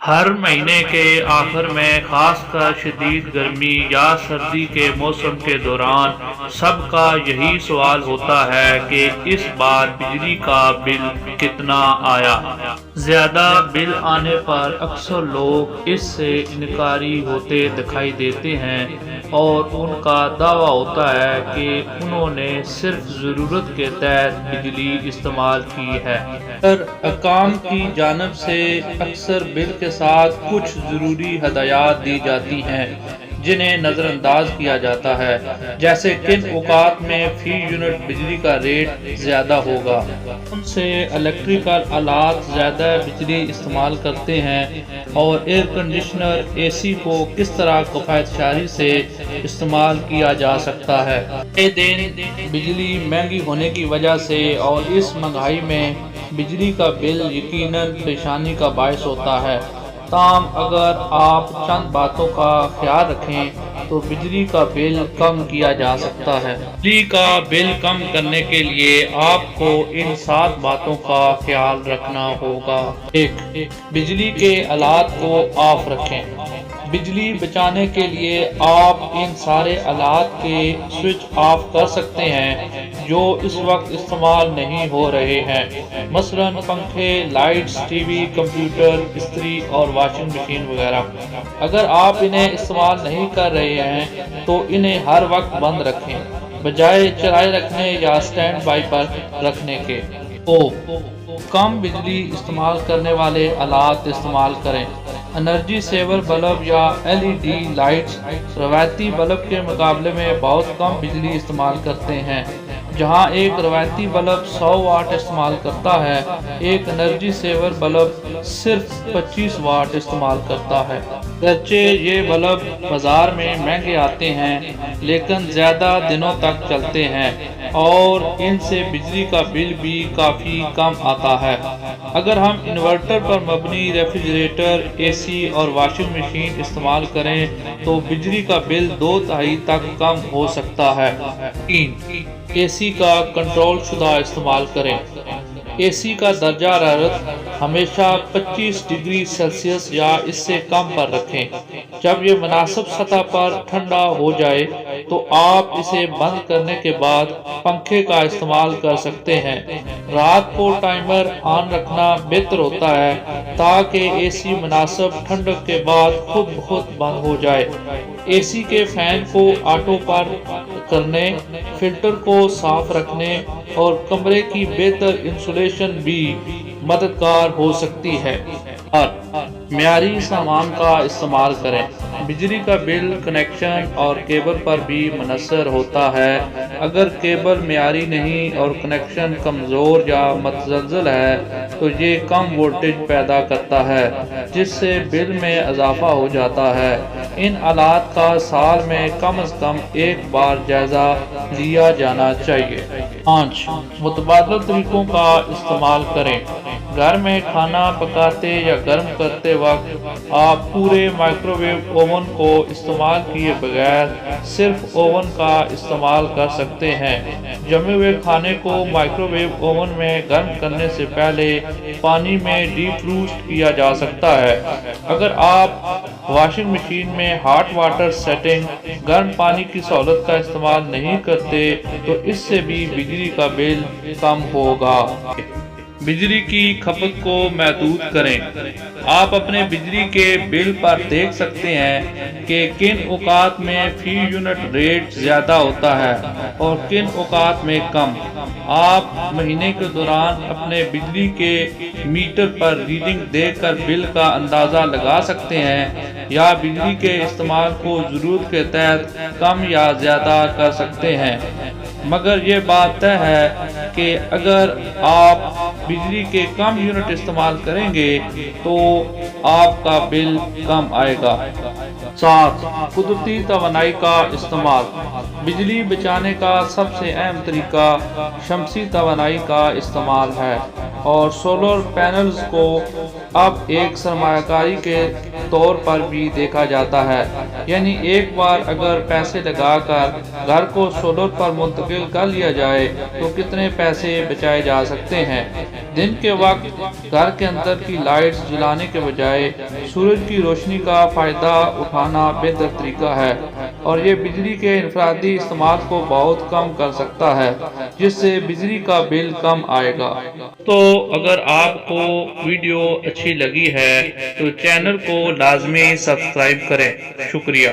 ہر مہینے کے آخر میں خاص کر شدید گرمی یا سردی کے موسم کے دوران سب کا یہی سوال ہوتا ہے کہ اس بار بجلی کا بل کتنا آیا۔ زیادہ بل آنے پر اکثر لوگ اس سے انکاری ہوتے دکھائی دیتے ہیں اور ان کا دعویٰ ہوتا ہے کہ انہوں نے صرف ضرورت کے تحت بجلی استعمال کی ہے۔ پر حکام کی جانب سے اکثر بل کے ساتھ کچھ ضروری ہدایات دی جاتی ہیں جنہیں نظر انداز کیا جاتا ہے، جیسے کن اوقات میں فی یونٹ بجلی کا ریٹ زیادہ ہوگا، ان سے الیکٹریکل آلات زیادہ بجلی استعمال کرتے ہیں، اور ایئر کنڈیشنر اے سی کو کس طرح کفایت شعاری سے استعمال کیا جا سکتا ہے۔ اے دن بجلی مہنگی ہونے کی وجہ سے اور اس مہنگائی میں بجلی کا بل یقیناً پریشانی کا باعث ہوتا ہے، تاہم اگر آپ چند باتوں کا خیال رکھیں تو بجلی کا بل کم کیا جا سکتا ہے۔ بجلی کا بل کم کرنے کے لیے آپ کو ان 7 باتوں کا خیال رکھنا ہوگا۔ 1. بجلی کے آلات کو آف رکھیں۔ بجلی بچانے کے لیے آپ ان سارے آلات کے سوئچ آف کر سکتے ہیں جو اس وقت استعمال نہیں ہو رہے ہیں، مثلا پنکھے، لائٹس، ٹی وی، کمپیوٹر، استری اور واشنگ مشین وغیرہ۔ اگر آپ انہیں استعمال نہیں کر رہے ہیں تو انہیں ہر وقت بند رکھیں بجائے چلائے رکھنے یا سٹینڈ بائی پر رکھنے کے۔ کم بجلی استعمال کرنے والے آلات استعمال کریں۔ انرجی سیور بلب یا LED لائٹس روایتی بلب کے مقابلے میں بہت کم بجلی استعمال کرتے ہیں۔ جہاں ایک روایتی بلب 100 واٹ استعمال کرتا ہے، ایک انرجی سیور بلب صرف 25 واٹ استعمال کرتا ہے۔ اگرچہ یہ بلب بازار میں مہنگے آتے ہیں لیکن زیادہ دنوں تک چلتے ہیں اور ان سے بجلی کا بل بھی کافی کم آتا ہے۔ اگر ہم انورٹر پر مبنی ریفریجریٹر، اے سی اور واشنگ مشین استعمال کریں تو بجلی کا بل 2/3 تک کم ہو سکتا ہے۔ 3. اے سی کا کنٹرول شدہ استعمال کریں۔ اے سی کا درجہ حرارت ہمیشہ 25 ڈگری سیلسیس یا اس سے کم پر رکھیں۔ جب یہ مناسب سطح پر ٹھنڈا ہو جائے تو آپ اسے بند کرنے کے بعد پنکھے کا استعمال کر سکتے ہیں۔ رات کو ٹائمر آن رکھنا بہتر ہوتا ہے تاکہ اے سی مناسب ٹھنڈک کے بعد خود بخود بند ہو جائے۔ اے سی کے فین کو آٹو پر کرنے، فلٹر کو صاف رکھنے اور کمرے کی بہتر انسولیشن بھی مددگار ہو سکتی ہے۔ اور معیاری سامان کا استعمال کریں۔ بجلی کا بل کنیکشن اور کیبل پر بھی منحصر ہوتا ہے۔ اگر کیبل معیاری نہیں اور کنیکشن کمزور یا متزلزل ہے تو یہ کم وولٹیج پیدا کرتا ہے جس سے بل میں اضافہ ہو جاتا ہے۔ ان آلات کا سال میں کم از کم ایک بار جائزہ لیا جانا چاہیے۔ 5. متبادل طریقوں کا استعمال کریں۔ گھر میں کھانا پکاتے یا گرم کرتے وقت آپ پورے مائکرو ویو اوون کو استعمال کیے بغیر صرف اوون کا استعمال کر سکتے ہیں۔ جمے ہوئے کھانے کو مائکرو ویو اوون میں گرم کرنے سے پہلے پانی میں ڈیپ روسٹ کیا جا سکتا ہے۔ اگر آپ واشنگ مشین میں ہاٹ واٹر سیٹنگ گرم پانی کی سہولت کا استعمال نہیں کرتے تو اس سے بھی بجلی کا بل کم ہوگا۔ بجلی کی کھپت کو محدود کریں۔ آپ اپنے بجلی کے بل پر دیکھ سکتے ہیں کہ کن اوقات میں فی یونٹ ریٹ زیادہ ہوتا ہے اور کن اوقات میں کم۔ آپ مہینے کے دوران اپنے بجلی کے میٹر پر ریڈنگ دیکھ کر بل کا اندازہ لگا سکتے ہیں یا بجلی کے استعمال کو ضرورت کے تحت کم یا زیادہ کر سکتے ہیں، مگر یہ بات طے ہے کہ اگر آپ بجلی کے کم یونٹ استعمال کریں گے تو آپ کا بل کم آئے گا۔ 7. قدرتی توانائی کا استعمال۔ بجلی بچانے کا سب سے اہم طریقہ شمسی توانائی کا استعمال ہے اور سولر پینلز کو اب ایک سرمایہ کاری کے طور پر بھی دیکھا جاتا ہے، یعنی ایک بار اگر پیسے لگا کر گھر کو سولر پر منتقل کر لیا جائے تو کتنے پیسے بچائے جا سکتے ہیں۔ دن کے وقت گھر کے اندر کی لائٹس جلانے کے بجائے سورج کی روشنی کا فائدہ اٹھانا بہتر طریقہ ہے، اور یہ بجلی کے انفرادی استعمال کو بہت کم کر سکتا ہے، جس سے بجلی کا بل کم آئے گا۔ تو اگر آپ کو ویڈیو اچھی لگی ہے تو چینل کو لازمی سبسکرائب کریں۔ شکریہ۔